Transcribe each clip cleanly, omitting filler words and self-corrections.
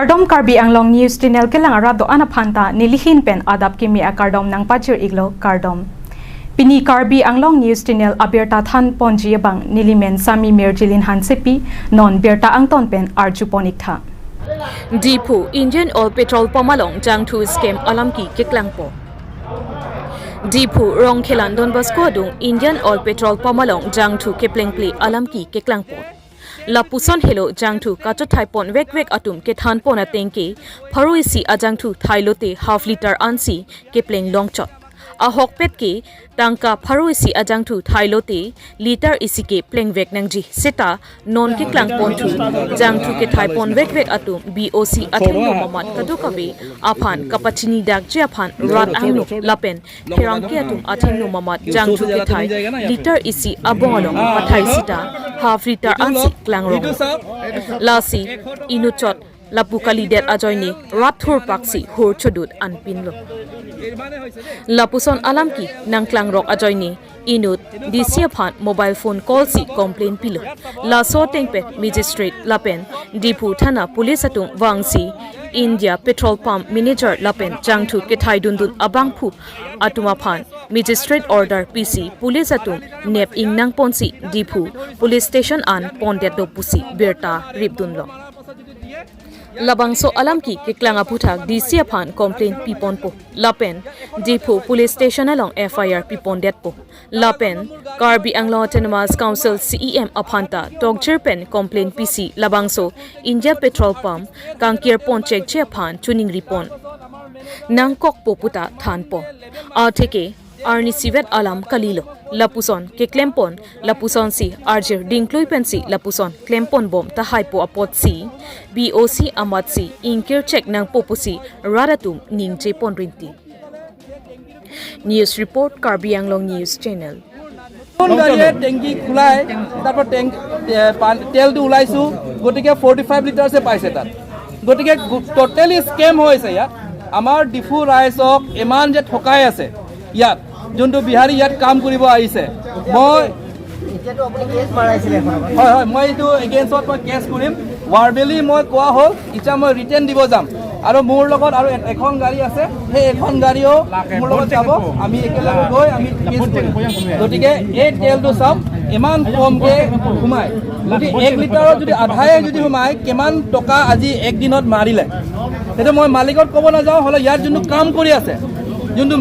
Kardom Karbi Anglong News Channel kelang arado anaphanta nilihin pen adap kimi akardom nang pachir iglo Kardom. Pini Karbi Anglong News Channel abirta than ponji bang nilimen sami merjilin hansepi non birta angton pen arjuponik tha. Dipu Indian Oil Petrol Pomalong Jangthu scam alamki keklangpo. Dipu Rongkhelan Don Bosco dung Indian Oil Petrol Pomalong Jangthu keplengpli alamki keklangpo. Lapuson Hello Jangthu kacho thaipon wek atum ke thanpon atengke pharuisi ajangthu thailote half liter ansi kepleng longchot ahokpet ke tangka pharuisi ajangthu thailote liter isike plengwek nangji seta non ke klangpon thu jangthu ke thaipon wek atum BOC athengno mamat kadukabe aphan kapachini dak je aphan rat angno lapen kerang ke atum athengno mamat jangthu ke thai liter isi abongolong pathai sita half liter ansi klangrong lasi inuchot lapukali det ajoini rathur paksi hor chodut anpinlo lapuson alamki nang klangrok ajoini inut disia phan mobile phone call si complain pilo la so tengpet magistrate lapen dipu thana police atung wangsi India petrol pump manager lapen jangthu ke thaidundun abangphu atuma phan magistrate order PC police atung nep ingnang ponsi dipu police station an pondet do pusi berta ribdunlo Labangso alamki keklanga puthak DC phan complaint pipon po lapen dipu police station along FIR pipon det po lapen Karbi Anglong Autonomous Council CEM aphanta tokjer pen complaint PC labangso India petrol pump kangkir pon check che phan tuning ripon nangkok poputa than po atheke arni sivet alam kalilo lapuson ke klempon lapuson si arjer dingkloi pensi lapuson klempon bom ta haipo apot si BOC amat si inkir check nang popusi radatum ningje pon rinti News report Karbi Anglong News Channel গাড়িয়ে টেঙ্কি খোলাই তারপর তেলটো ওলাইছো গতিকে 45 লিটাৰছে পাইছে তাত গতিকে totally scam হৈছে ইয়াত আমাৰ ডিফু ৰাইজক ইমান যে ঠকাই আছে ইয়াত যোনটো বিহাৰী ইয়াত কাম কৰিব আহিছে মই হয় মই এইটো এগেইনষ্টত মই কেছ কৰিম ৱাৰবেলি মই কোৱা হ'ল ইচ্ছা মই ৰিটাৰ্ণ দিব যাম আৰু মোৰ লগত আৰু এখন গাড়ী আছে সেই এখন গাড়ীও মোৰ লগত যাব আমি একেলগে গৈ আমি কেছ কৰিম গতিকে এই তেলটো চাওক ইমান কমকৈ সোমাই যদি 1 লিটাৰত যদি আধাই যদি সোমাই কিমান টকা আজি একদিনত মাৰিলে সেইটো মই মালিকত ক'ব নাযাওঁ হ'লে ইয়াত যোনটো কাম কৰি আছে যোনটো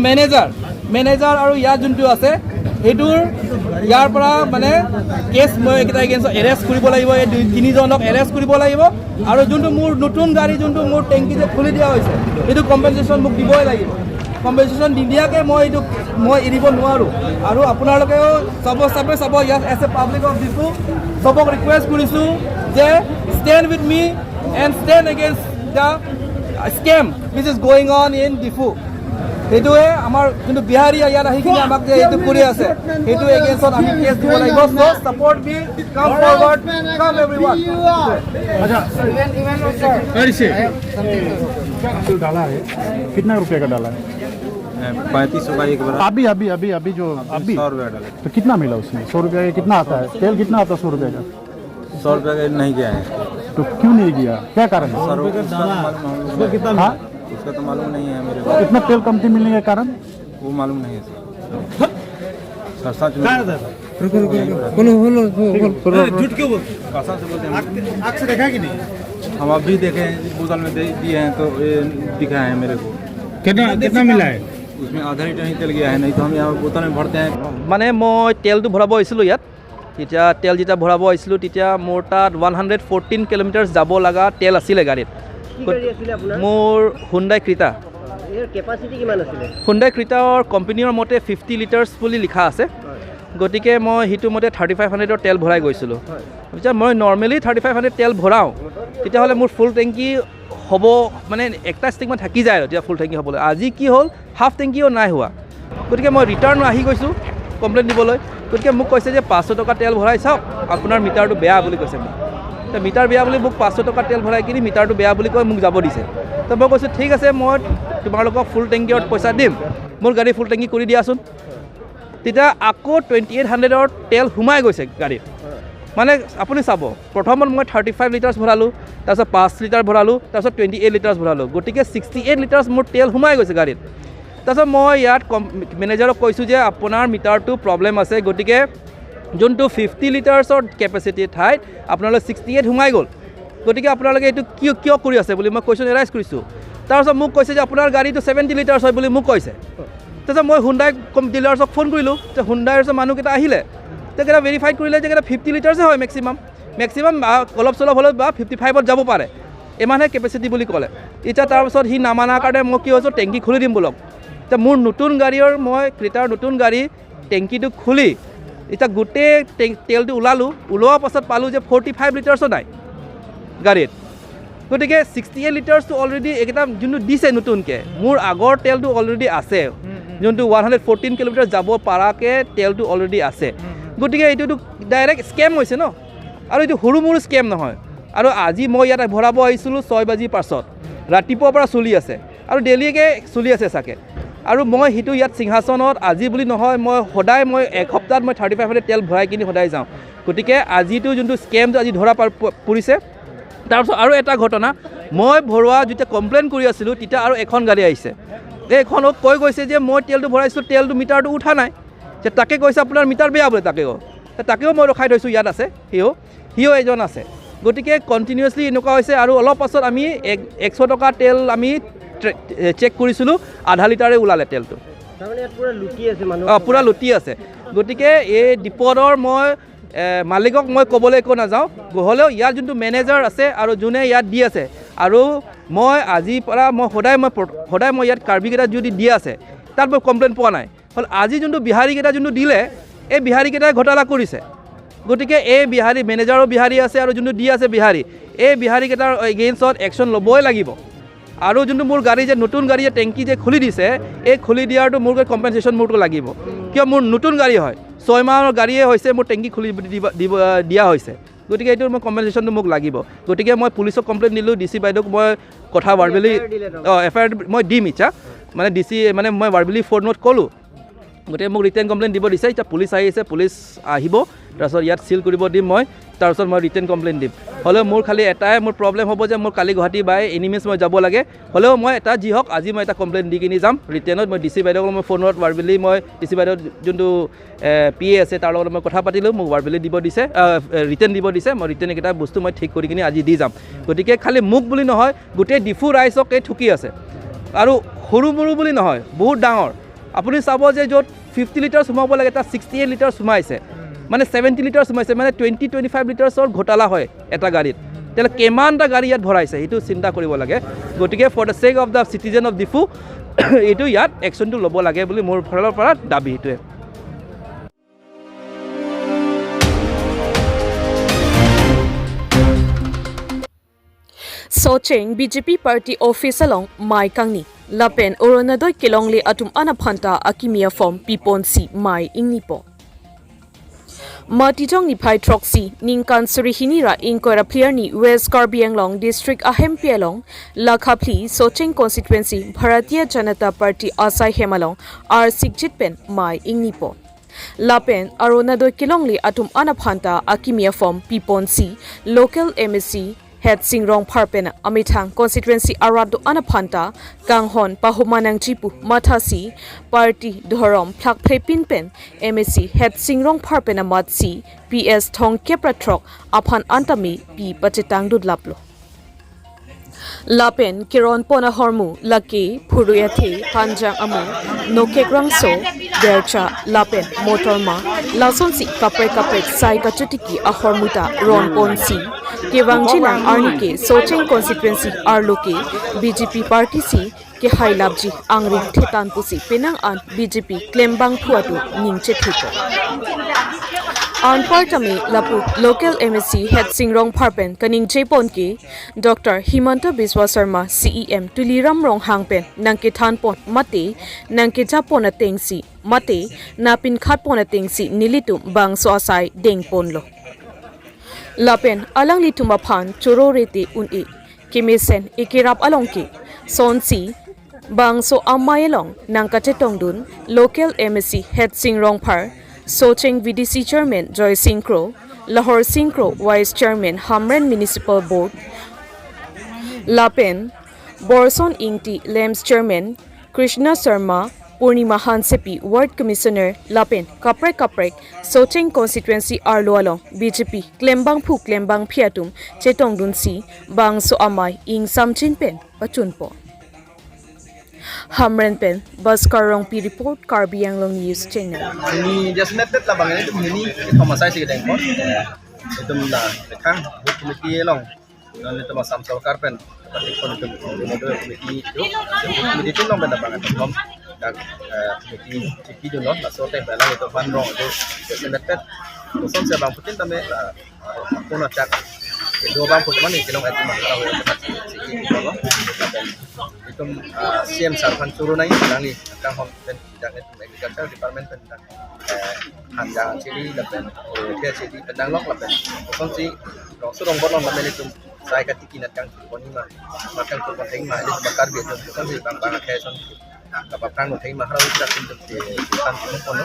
মেনেজাৰ আৰু ইয়াত যোনটো আছে এইটোৰ ইয়াৰ পৰা মানে কেছ মই এইকেইটা এগেইনষ্ট এৰেষ্ট কৰিব লাগিব এই 3জনক এৰেষ্ট কৰিব লাগিব আৰু যোনটো মোৰ নতুন গাড়ী যোনটো মোৰ টেংকি যে খুলি দিয়া হৈছে এইটো কম্পেনচেশ্যন মোক দিবই লাগিব কম্পেনচেশ্যন নিদিয়াকৈ মই এৰিব নোৱাৰোঁ আৰু আপোনালোকেও চাব ইয়াত as a public of Diphu চবক ৰিকুৱেষ্ট কৰিছোঁ যে stand with me and stand against the scam which is going on in Diphu সেইটোৱে আমাৰ যোনটো বিহাৰী ইয়াত আহি কিনে আমাক যে এইটো কৰি আছে সেইটো এগেইনষ্টত আমি কেছ দিব লাগিব so support me come forward কাম एवरीवन अच्छा कैसे डाला है कितना रुपए का डाला है 3500 का एक बार अभी जो 100 रुपया डाले तो कितना मिला उसमें 100 रुपया का कितना आता है तेल कितना आता है 100 रुपये का 100 रुपया का नहीं गया है तो क्यों नहीं गया क्या कारण है 100 रुपये का कितना हाँ उसका तो मालूम नहीं है मेरे को इतना तेल कमती मिलने के कारण वो मालूम नहीं है सर सच में झूठ क्यों बोलते कसम से बोलते हैं आँख से देखा कि नहीं हम अभी देखे बोतल में दिए हैं तो ये दिखा है मेरे को कितना मिला है उसमें आधा लीटर ही तेल गया है नहीं तो हम यहाँ बोतल में भरते हैं মানে মই তেলটো ভৰাব আহিছিলোঁ ইয়াত তেতিয়া তেল যেতিয়া ভৰাব আহিছিলোঁ তেতিয়া মোৰ তাত 114 কিলোমিটাৰ যাব লগা তেল আছিলে গাড়ীত মোৰ হুণ্ডাই ক্ৰিটা কেপাচিটি কিমান আছিলে হুণ্ডাই ক্ৰিটাৰ কোম্পানীৰ মতে 50 লিটাৰ্ছ বুলি লিখা আছে গতিকে মই হিটো মতে 3500ৰ তেল ভৰাই গৈছিলোঁ যেতিয়া মই নৰ্মেলি 3500 তেল ভৰাওঁ তেতিয়াহ'লে মোৰ ফুল টেংকি হ'ব মানে একটা ষ্টিকমান থাকি যায় তেতিয়া ফুল টেংকি হ'বলৈ আজি কি হ'ল হাফ টেংকিও নাই হোৱা গতিকে মই ৰিটাৰ্ণ আহি গৈছোঁ কমপ্লেইন দিবলৈ গতিকে মোক কৈছে যে 500 টকা তেল ভৰাই চাওক আপোনাৰ মিটাৰটো বেয়া বুলি কৈছে মোক তো মিটাৰ বেয়া বুলি মোক 500 টকা তেল ভৰাই কিনি মিটাৰটো বেয়া বুলি কৈ মোক যাব দিছে তো মই কৈছোঁ ঠিক আছে মই তোমালোকক ফুল টেংকিত পইচা দিম মোৰ গাড়ী ফুল টেংকি কৰি দিয়াচোন তেতিয়া আকৌ 2800ৰ তেল সোমাই গৈছে গাড়ীত মানে আপুনি চাব প্ৰথমত মই 35 লিটাৰ্ছ ভৰালোঁ তাৰপিছত 5 লিটাৰ ভৰালোঁ তাৰপিছত 28 লিটাৰ ভৰালোঁ গতিকে 68 লিটাৰ মোৰ তেল সোমাই গৈছে গাড়ীত তাৰপিছত মই ইয়াত মেনেজাৰক কৈছোঁ যে আপোনাৰ মিটাৰটো প্ৰব্লেম আছে গতিকে যোনটো 50 লিটাৰ্ছৰ কেপাচিটি ঠাইত আপোনালোকে 68 সোমাই গ'ল গতিকে আপোনালোকে এইটো কিয় কৰি আছে বুলি মই কুৱেশ্যন এৰাইজ কৰিছোঁ তাৰপিছত মোক কৈছে যে আপোনাৰ গাড়ীটো 70 লিটাৰ্ছ হয় বুলি মোক কৈছে তাৰপিছত মই হুণ্ডাই ডিলাৰ্ছক ফোন কৰিলোঁ যে হুণ্ডাইৰ মানুহকেইটা আহিলে তেখেতে ভেৰিফাইড কৰিলে যে 50 লিটাৰ্ছে হয় মেক্সিমাম অলপ চলপ হ'লেও বা 55ত যাব পাৰে ইমানহে কেপাচিটি বুলি ক'লে এতিয়া তাৰপিছত সি নামানাৰ কাৰণে মই কি হৈছোঁ টেংকি খুলি দিম বোলক এতিয়া মোৰ নতুন গাড়ীৰ মই ক্ৰেটাৰ নতুন গাড়ী টেংকিটো খুলি এতিয়া গোটেই তেলটো ওলোৱাৰ পাছত পালোঁ যে 45 লিটাৰ্ছো নাই গাড়ীত গতিকে 68 লিটাৰ্ছটো অলৰেডি এইকেইটা যোনটো দিছে নতুনকৈ মোৰ আগৰ তেলটো অলৰেডি আছে যোনটো 114 কিলোমিটাৰ যাব পৰাকৈ তেলটো অলৰেডি আছে গতিকে এইটোতো ডাইৰেক্ট স্কেম হৈছে ন আৰু এইটো সৰু মৰু স্কেম নহয় আৰু আজি মই ইয়াত ভৰাব আহিছিলোঁ 6 বাজিৰ পাছত ৰাতিপুৱাৰ পৰা চলি আছে আৰু ডেইলিকৈ চলি আছে চাগে আৰু মই সেইটো ইয়াত সিংহাসনত আজি বুলি নহয় মই সদায় মই এক সপ্তাহত মই 35 তেল ভৰাই কিনি সদায় যাওঁ গতিকে আজিটো যোনটো স্কেমটো আজি ধৰা পৰিছে তাৰপিছত আৰু এটা ঘটনা মই ভৰোৱা যেতিয়া কমপ্লেইন কৰি আছিলোঁ তেতিয়া আৰু এখন গাড়ী আহিছে এইখনক কৈ গৈছে যে মই তেলটো ভৰাইছোঁ তেলটো মিটাৰটো উঠা নাই যে তাকে কৈছে আপোনাৰ মিটাৰ বেয়া বোলে তাকেও মই ৰখাই থৈছোঁ ইয়াত আছে সিও এজন আছে গতিকে কণ্টিনিউৱাছলি এনেকুৱা হৈছে আৰু অলপ পাছত আমি 100 টকা তেল আমি চেক কৰিছিলোঁ আধা লিটাৰে ওলালে তেলটো পূৰা লুটি আছে গতিকে এই ডিপৰ মই মালিকক মই ক'বলৈ একো নাযাওঁ হ'লেও ইয়াৰ যোনটো মেনেজাৰ আছে আৰু যোনে ইয়াত দি আছে আৰু মই আজিৰ পৰা মই সদায় মই ইয়াত কাৰ্বিকেইটা যদি দি আছে তাত মই কমপ্লেইন পোৱা নাই হ'ল আজি যোনটো বিহাৰীকেইটা যোনটো দিলে এই বিহাৰীকেইটাই ঘোটালা কৰিছে গতিকে এই বিহাৰী মেনেজাৰো বিহাৰী আছে আৰু যোনটো দি আছে বিহাৰী এই বিহাৰীকেইটাৰ এগেইনষ্টত একশ্যন ল'বই লাগিব আৰু যোনটো মোৰ গাড়ী যে নতুন গাড়ী যে টেংকি যে খুলি দিছে এই খুলি দিয়াৰটো মোৰ কম্পেনচেশ্যন মোৰটো লাগিব কিয় মোৰ নতুন গাড়ী হয় 6 মাহৰ গাড়ীয়ে হৈছে মোৰ টেংকি খুলি দিয়া হৈছে গতিকে এইটোৰ মই কম্পেনচেশ্যনটো মোক লাগিব গতিকে মই পুলিচক কমপ্লেইন দিলোঁ DC বাইদেউক মই কথা ভাৰ্বেলি FIR মই দিম ইচ্ছা মানে DC মানে মই ভাৰ্বেলি ফোনত ক'লোঁ গতিকে মোক ৰিটাৰ্ণ কমপ্লেইন দিব দিছে এতিয়া পুলিচ আহিছে পুলিচ আহিব তাৰপিছত ইয়াত চিল কৰিব দিম মই তাৰপিছত মই ৰিটাৰ্ণ কমপ্লেইন দিম হ'লেও মোৰ খালি এটাই মোৰ প্ৰব্লেম হ'ব যে মোৰ কালি গুৱাহাটী বাই এনিমিছ মই যাব লাগে হ'লেও মই এটা যি হওক আজি মই এটা কমপ্লেইন দি কিনি যাম ৰিটাৰ্ণত মই DC বাইদেউক মই ফোনত ভাৰ্বেলি মই DC বাইদেউ যোনটো PA আছে তাৰ লগত মই কথা পাতিলোঁ মোক ভাৰ্বেলি দিব দিছে ৰিটাৰ্ণ দিব দিছে মই ৰিটাৰ্ণ এইকেইটা বস্তু মই ঠিক কৰি কিনি আজি দি যাম গতিকে খালি মোক বুলি নহয় গোটেই ডিফু ৰাইজক এই ঠুকি আছে আৰু সৰু মৰু বুলি নহয় বহুত ডাঙৰ আপুনি চাব যে য'ত 50 লিটাৰ সোমাব লাগে তাত 68 লিটাৰ সোমাইছে মানে 70 লিটাৰ সোমাইছে মানে 20-25 লিটাৰ্ছৰ ঘোটালা হয় এটা গাড়ীত তেতিয়াহ'লে কিমানটা গাড়ী ইয়াত ভৰাইছে সেইটো চিন্তা কৰিব লাগে গতিকে for the check of the citizen of Diphu এইটো ইয়াত একশ্যনটো ল'ব লাগে বুলি মোৰ ফালৰ পৰা দাবী সেইটোৱে Socheng BJP party office along Mai Kangni Lapen Oronadoi Kelongli atum anaphanta akimia form Piponsi Mai Ingnipo Matijong ni Pai Troxy Ningkan Surihinira Inkora Pliarni West Karbianglong District Ahempialong Lakhapli Socheng constituency Bharatiya Janata Party Asai Hemalong R Sigjitpen Mai Ingnipo Lapen Oronadoi Kelongli atum anaphanta akimia form Piponsi local MSC Head Singrong Parpen Amithang constituency Arado Anaphanta Ganghon Pahumanang Chipu Mathasi Party Dhorom Plak Plepin Pen MSC Head Singrong Parpen Amatsi PS Thong Kepratrok Aphan Antami P Pachetang Dudlaplo Lapen Keron Pona Hormu Laki Puruyathe Panjang Amu No Kekrangso Dercha Lapen Motorma Lasonsi Kapre Sai Kachutiki Ahormuta Ron Ponsi Kewangjilang Arnike Socheng constituency Arloke BJP party si ke Hailabji Angring Thetan Pusi Penang an BJP Klembang Phuatu Ningche Thuko An Partami Lapu local MSC Head Singrong Parpen Kaning Jepon ke Dr. Himanta Biswa Sharma CEM Tuliram Rong Hangpen Nangke Thanpon Mate Nangke Japon Tengsi Mate Napin Khatpon Tengsi Nilitum Bang So Asai Dengponlo Lapen alang lituma phan choro rete uni kimesen ikirap alongki sonsi bangso amayelong nangkache tongdun local MSC Head Singrong Par Socheng VDC Chairman Joy Singkro Lahore Singkro Vice Chairman Hamren Municipal Board Lapen Borson Ingti Lems Chairman Krishna Sharma Purnima Hansepi Ward Commissioner Lapen Kaprek Socheng Constituency Arloalong BJP Klembang Phu Klembang Phiatum Chetong Dunsi Bang So Amai Ing Samchin Pen Pachunpo Hamren Pen Baskarong P Report Karbi Anglong News Channel. Ini just method lah bang itu ini pemasai sih kita import. Itu lah kan komiti long. Dan itu masam solkar pen. Tapi kalau itu komiti itu long benda bang itu long. Dan komiti ciki itu long. Lalu teh bela itu panrong itu just method. Uson saya bang putin tapi aku nak cak. Dua bang putin mana kita long itu mah tahu itu ciki itu long. Itu CEM sarpan suruh naik sedang ni kan hom dan bidang itu agriculture department tentang handang cili dan dia cili tentang lok lapen konsumsi surong borong lapen itu saya kata kinat kang poni mah makan tu penting mah itu bakar dia tu konsumsi bang bang keson kapag kang penting mah harus kita untuk di kan pono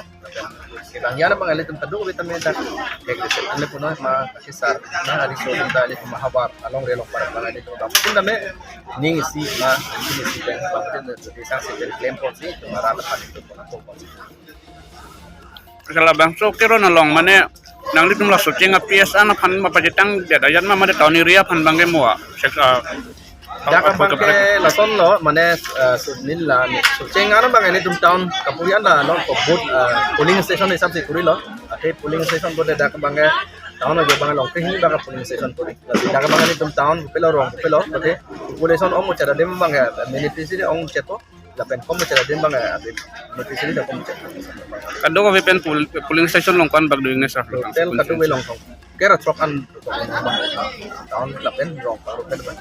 kita nyara bang ale tem tadu kita menda ale pono mah kisar nah hari so kita ale mahabar along relong para bang ale tu bang kita me ning isi mah ini si bang bang itu desa si kelongpo si itu marah lepas itu pono Kalau bangso keron along mana nang litum la socheng apias ana phan ma pajitang jadayan ma made tawni ria phan bangge moa Jaka bangke lason lo mana sudnil la socheng ana bang ini tum town kapuyan la lo boat polling station hisab se kuri lo ate polling station bote jaka bangke town aja bang long kini bang polling station kuri jaka bang ini tum town pelo rong pelo ate population om cara dem bang beneficiary om cheto lapen kom cara dem bang beneficiary da kom cheto kado ko pen polling station long kan bag doing sa hotel kadu we long tong kera trok an town lapen rong paru pen bang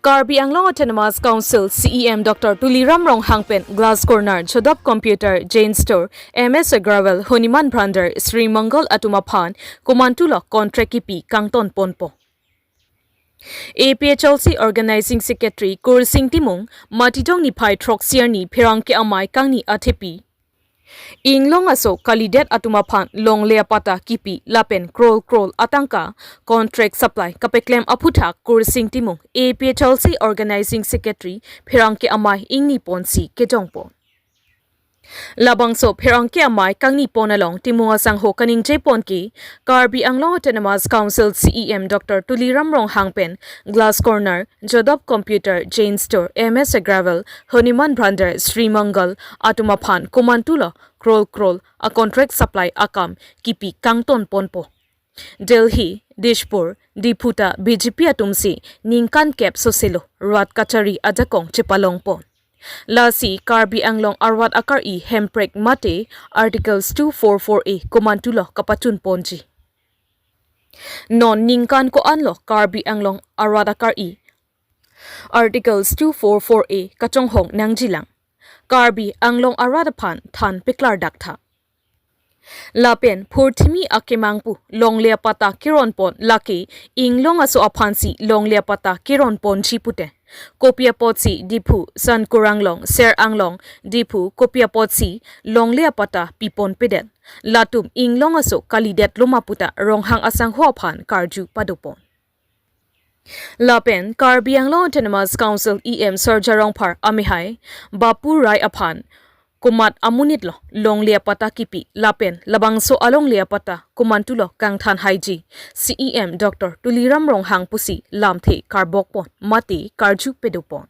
Karbi Anglong Autonomous Council CEM Dr. Tuliram Ronghangpen Glass Corner Chodop Computer Jane Store MS Gravel Honiman Brander Sri Mangal Atumaphan Kumantulo Contract Kipi Kangton Ponpo APHLC Organizing Secretary Kursing Timung Matitong ni Pai Trok Sierni Pirangke Amai Kangni Atepi Inglong aso kalidet atumaphan long leapata kipi lapen krol atangka contract supply kapeklem aphuthak kursing timung APHLC Organizing Secretary Phirangke amai ingni ponsi kejongpo Labangso Phirangke amai kangni ponalong timunga sangho kaning ponki Karbi Anglong Autonomous Council CEM Dr. Tuliram Ronghangpen Glass Corner Jodop Computer Jane Store MS Gravel Honiman Brander Sri Mangal Atumaphan Kumantulo Krol a contract supply akam kipi Kangton Ponpo Delhi Dishpur Diputa BJP atumsi ningkan kep soselo Rat Kachari ajakong Chipalongpo Lasi Karbi Anglong Arwat Akari Hemprek Mate Articles 244A Kumantulo Kapachun Ponji Non Ningkan ko anlo Karbi Anglong Arwat Akari Articles 244A Kachonghong Nangjilang Karbi Anglong Aradapan Than Piklar Daktha Lapen Purthimi Akemangpu Longlea Pata Keron Pon Laki Inglong aso aphansi Longlea Pata Keron Pon Chipute Kopia Potsi Dipu San Kuranglong Ser Anglong Dipu Kopia Potsi Longlea Pata Pipon Pedet Latum Inglong aso Kalidet Lumaputa Ronghang Asang Huaphan Karju Padupon Lapen Karbi Anglong Autonomous Council EM Sarjarong Par Amihai Bapu Rai Aphan Kumat Amunitlo Long Leapata Kipi Lapen Labangso Along Leapata Kumantulo Kangthan Haiji CEM Dr. Tuliram Ronghang Pusi Lamthe Karbokpon Mati Karju Pedupon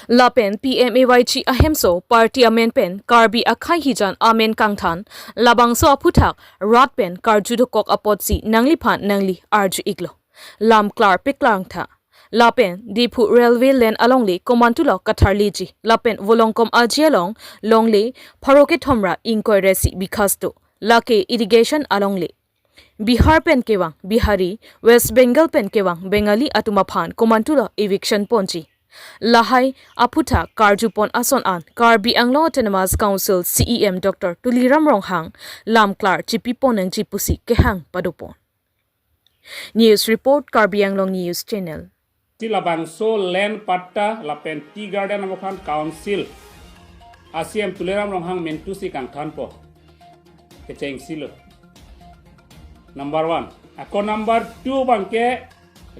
Lapen PMAYG Ahemso Party Amenpen Karbi Akhai Hijan Amen Kangthan Labangso Aputhak Ratpen Karjudokok Apotsi Nangliphan Nangli Arju Iglo Lam Klar Piklang Tha Lapen Dipu Railway Lane Alongli Komantulo Katharliji Lapen Volongkom Ajialong Longli Paroke Thomra Inquiresi Bikasto Lake Irrigation Alongli Bihar Pen Kewang Bihari West Bengal Pen Kewang Bengali Atumaphan Komantulo Eviction Ponji Lahai Aputha Karjupon Ason An Karbi Anglong Autonomous Council CEM Dr. Tuliram Ronghang Lam Klar Chipiponeng Chipusi Kehang Padupon News Report Karbi Anglong News Channel Labangso Land Patta Lapen Tea Garden Amokan Council ACM Tuliram Ronghang Mentusi Kang Thanpo keceng silo. Number 1. Ako number 2 bangke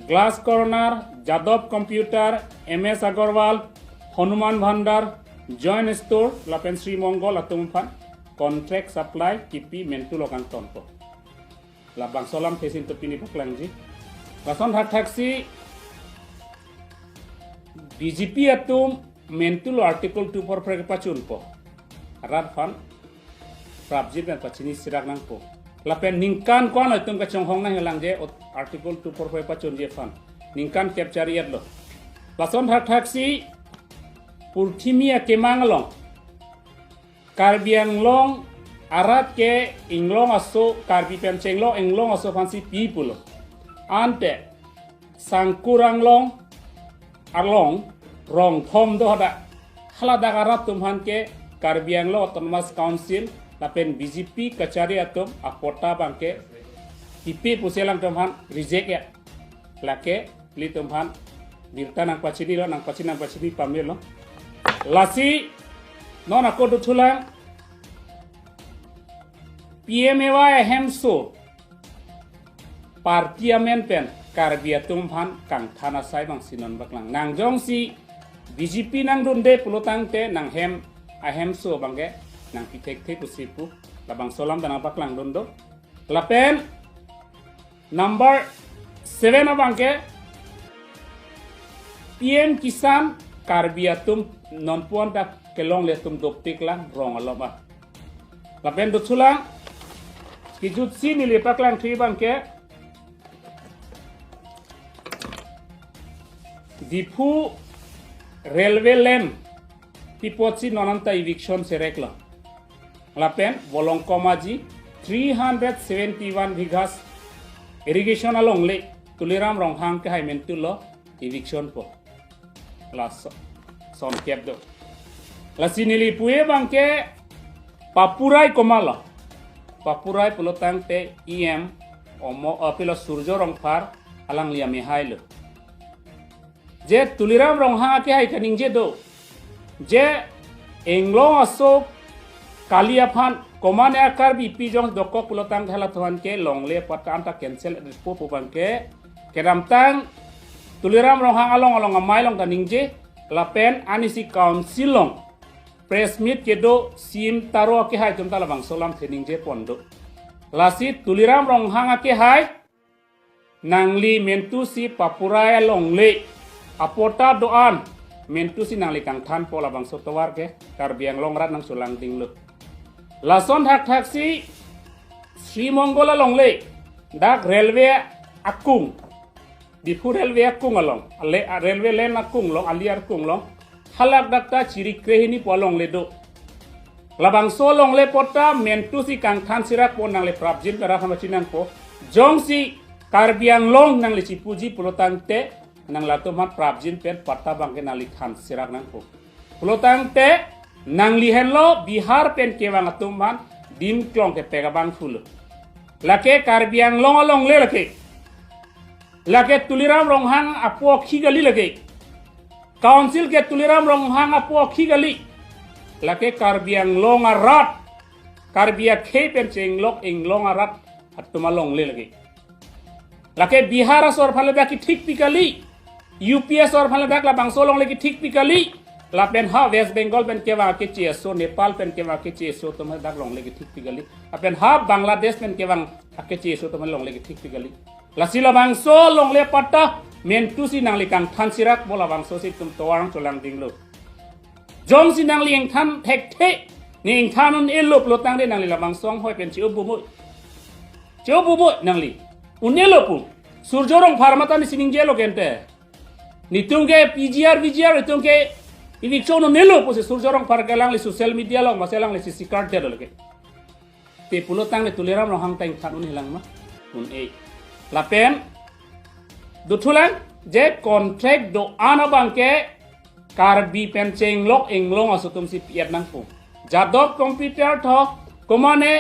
Glass Corner, Jadov Computer, MS Agarwal, Hanuman Bhandar, Joint Store, Lapen Sri Mongol atumpan contract supply kipi mentulo kang tonpo. Labang solam kesin tepini paklangji. Lason hak taksi BJP atum mentulo article 244 pacun po. Arad fan prabjit dan pacini sirak nang po. Lapen ningkan kuan atum kacong hong nang helang je article 244 pacun je fan. Ningkan capture yat lo. Lason hak taksi Purtimia kemanglong Karbiang long arat ke inglong aso karbi pencenglong inglong aso fansi pipulo ante sangkurang long arlong rong thom do hada halada arat tumhan ke Karbiang lo autonomous council lapen BJP kachari atum apota bangke pipi puselang tumhan reject ya lake li tumhan birta nang pachini lo nang pachini pamil lo lasi non ako dutulang PMAY hemso parliamen pen karbiatum phan kang thana sai bang sinon baklang nang jong si BJP nang dunde pulutang te nang hemso bangge nang pitek te pusipu labang solam dan baklang dondo lapen number 7 abangke PM Kisan karbiatum non puan tak kelong le tum doptik lang rong aloma lapen dutulang kijut sini lepak lang tri bangke dipu railway line tipotsi nonanta eviction serekla lapen bolong komaji 371 bighas irrigation along le tuliram ronghang ke hai mentulo eviction po las son kebdo lasinili puye bangke papurai komala papurai pulotang te CEM omo apilo surjo rongfar alang liami hailo je tuliram rongha ke hai kaning je do je englong aso kaliaphan komane akar bi pijong doko pulotang thala tuan ke longle patan ta cancel po bangke keramtang tuliram rongha along amai long kaning je lapen anisi council long press meet kedo sim taro ke hai tumta labang solam training je pondo lasi tuliram rong hanga ke hai nangli mentu si papurai longle apota doan mentu si nangli kang than po labang sotowar ke karbiang longrat nang sulang dinglu lason hak si Sri Mongola longle dak railway akung dipu railway akung along ale railway line akung long aliar kung long halak dakta ciri krehini polong ledo labang solong le pota mentu si kang than sirak po nang le prabjin kara khama chinang po jong si karbiang long nang le cipuji pulotang te nang lato mat prabjin pen pata bangke nang li than sirak nang po pulotang te nang li henlo bihar pen kewang atuman dim klong ke pegabang fulo lake karbiang long along le lake tuliram ronghang apo khigali lake council ke tuliram ronghang apo khigali lake karbiang long arat karbia khepen chenglok englong arat atuma long le lake bihar asor phale baki thik pikali UPS or phale bak la bangso long le ki thik pikali la pen ha West Bengal pen kewa ke cheso Nepal pen kewa ke cheso tumhe dak long le ki thik pikali apen ha Bangladesh pen kewang ke cheso tumhe long le ki thik pikali la sila bangso long le pata mentu si nang likang than sirak bola bangso si tum toang tulang dinglo jong si nang liang than thek the ni ing thanun elop lotang de nang li labang song hoi pen chiu bumu nang li unelo pu surjorong pharmata ni sining jelo kente ni tungke PGR tungke ini chono nelo pu se surjorong pargalang li social media long maselang li si card de lo ke te pulotang le tuliram lo hang tang thanun hilang ma un e lapen dutulan je contract do ana bangke karbi penceng lok englong asutum si piat nang pu jadov computer tho komane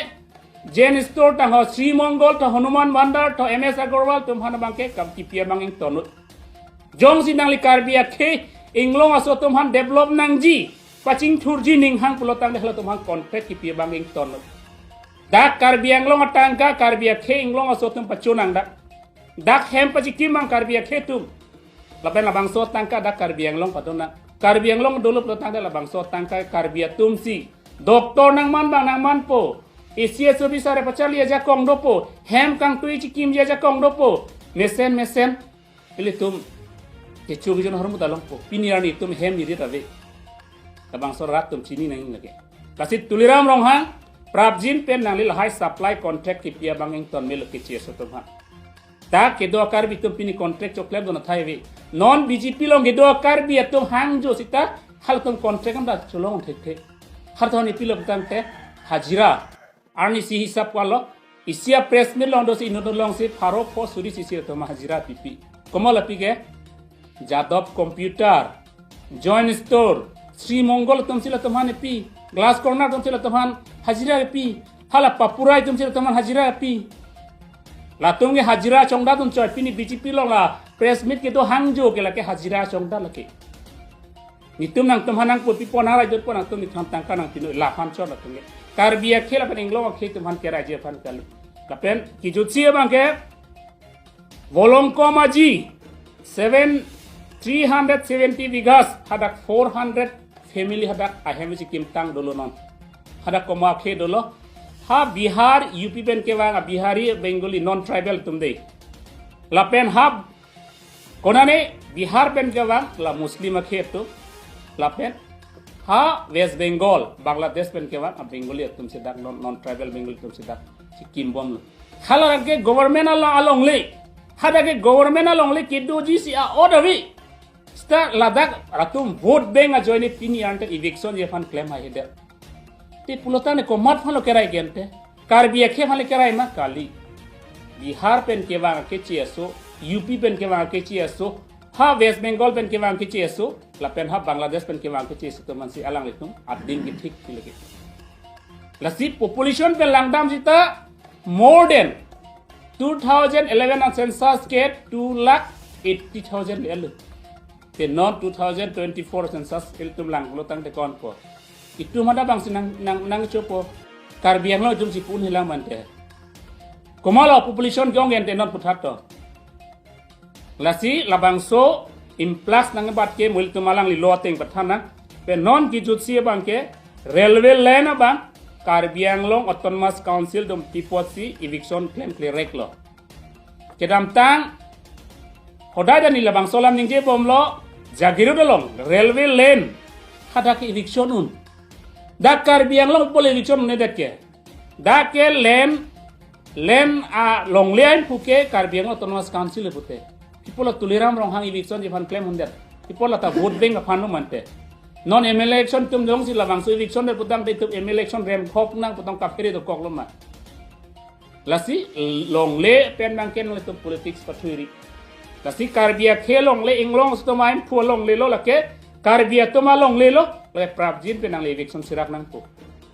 jen store ta ho Sri Mongol tho Hanuman Bhandar tho MS Agarwal tum hana bangke kam ki piat bang eng tonut jong si nang li karbi akhe englong asutum han develop nang ji paching thurji ning hang pulotang de tum hang contract ki piat bang eng tonut dak karbiang long atangka karbia ke inglong asotum pacunang dak hem pacikimang karbia ke tum lapen labang so tangka dak karbiang long patuna karbiang long dulu pelotang labang so tangka karbia tum si doktor nang man bang nang man po isia sobisa re pachali aja kong dopo hem kang tui cikim aja kong dopo mesen ili tum ke chugi jon hormu talong po pinirani tum hem ni ritabe labang so rat tum chini nang lage kasi tuliram rong hang Prabjin pen nang lil high supply contract ki pia bangeng ton melo ke chia sotom ha ta ke do kar bi tum pini contract choklem don thaiwe non BJP long ge do kar bi tum hang jo sita hal tum contract am da cholong thek har thoni pilom tam te hajira arni si hisab walo isia press mill long do si no long si pharo pho suri si si to hajira pipi komal apige jadov computer join store Sri Mongol tum sila tumhan pi glass corner tum sila tumhan hajira pi hala papurai tum sila tumhan hajira pi la tum ge hajira chongda tum choi pini BJP long la press meet ke do hangjo ke la ke hajira chongda la ke ni tum nang tum hanang pu pi pona ra jot pona tum ni tham tang kanang pinu la phan chot la tum ge karbia khela pen inglo ke tum han ke ra je phan kal la pen ki jutsi bang ke volongkomaji 370 bighas hadak 400 family hadak ahemisi kimtang dolo non hadak koma khe dolo ha Bihar UP pen ke wang Bihari Bengali non tribal tumde la pen ha konane Bihar pen ke wang la muslim khe to la pen ha West Bengal Bangladesh pen ke wang Bengali tum se dak non tribal Bengali tum se dak sikim bom khala ke government ala along le hadak ke government along le kidu ji si a order sta ladak ratum vote bank a join pini ante eviction je fan claim hai der te pulotane ko mat phalo kerai gente karbia khe phale kerai ma kali Bihar pen ke wang ke cheso UP pen ke wang ke cheso ha West Bengal pen ke wang ke cheso la pen ha Bangladesh pen ke wang ke cheso to man si alang letum adin ki thik lage la si population pe langdam jita more than 2011 census ke 2,80,000 elu te non 2024 census iltum lang lotang de kon po itu mada bang nang chopo karbiang lo jum si pun hilang mante komala population jong ente non puthato lasi labangso implas nang bat ke mul tumalang li loteng pathana pe non ki jutsi bang ke railway line bang karbiang long autonomous council dum tipotsi eviction claim clear lo kedam tang hodai dan labang solam ning je bom lo jagiru dolong railway lane hadak eviction un dak karbiang long pole eviction ne dekke dak ke lane a long lane puke karbiang autonomous council pute ipola tuliram rong hang eviction je fan claim hundet ipola ta vote bank phanu mante non ML election tum jong si labang so eviction der putang te tum ML election rem khok nang putang kapere to kok loma lasi long le pen bang ken le tum politics pathuiri lasi karbia khelong le inglong stomain phualong le lo lake karbia toma long le lo le prabjin pe nang le eviction sirak nang pu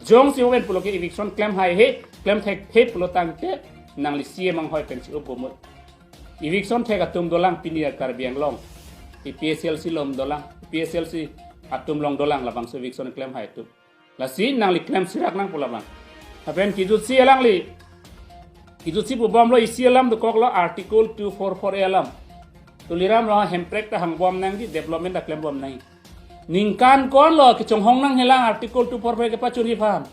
jong si wen pulo ke eviction claim hai he claim thek he pulo tang te nang le CEM mang hoi pen si ubomot eviction thek atum dolang pinia karbiang long PSL si lom dolang PSL si atum long dolang labang so eviction claim hai tu lasi nang le claim sirak nang pula bang apen kijut si elang le kijut si bom lo isi alam do kok lo article 244 alam tuliram lo Hemprek ta hangbom nang di development da claim bom nang ningkan kon lo ki chong hong nang helang article 244 ke pachuri pham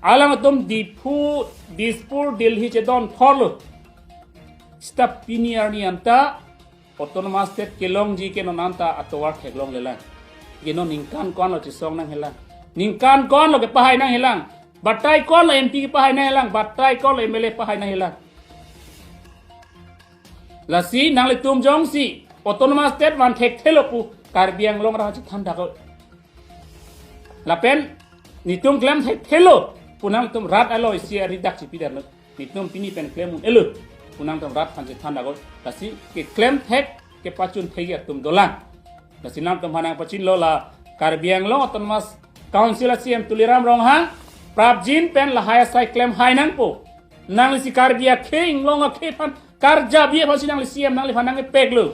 alam tum dispur Delhi che don follow step pinier ni anta autonomous state kelong ji ke nonanta atowar kheglong lela geno ningkan kon lo chi song nang helang ningkan kon lo ke pahai nang helang batai kon lo MP ke pahai nang helang batai kon lo MLA pahai nang helang lasi nang le tum jong si autonomous state wan thek thelopu karbiang long ra chi thanda ko lapen nitum claim thek thelo punang tum rat alo isia ridak chi pidar no nitum pini pen claim un elo punang tum rat phan chi thanda ko lasi ke claim thek ke pachun thegi tum dolan lasi nam tum hanang pachin lo la karbiang long autonomous council CEM tuliram rong hang prabjin pen la haya sai claim hai nang po nang si karbia kheng long a khe phan karja bia pha sinang li CEM nang li phanang peglo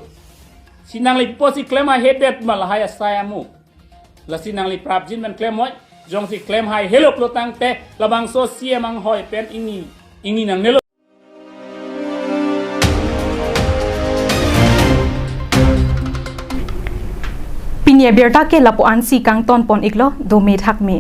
sinang li posi claim a hedet mal haya saya mu la sinang li prabjin men claim moi จงสิเคลมให้เฮลโปรตังเตระบังโซเซียมังหอยเป็นอิงนังเนล Pinya berta ke lapuan si kang ton pon iklo do me thak mi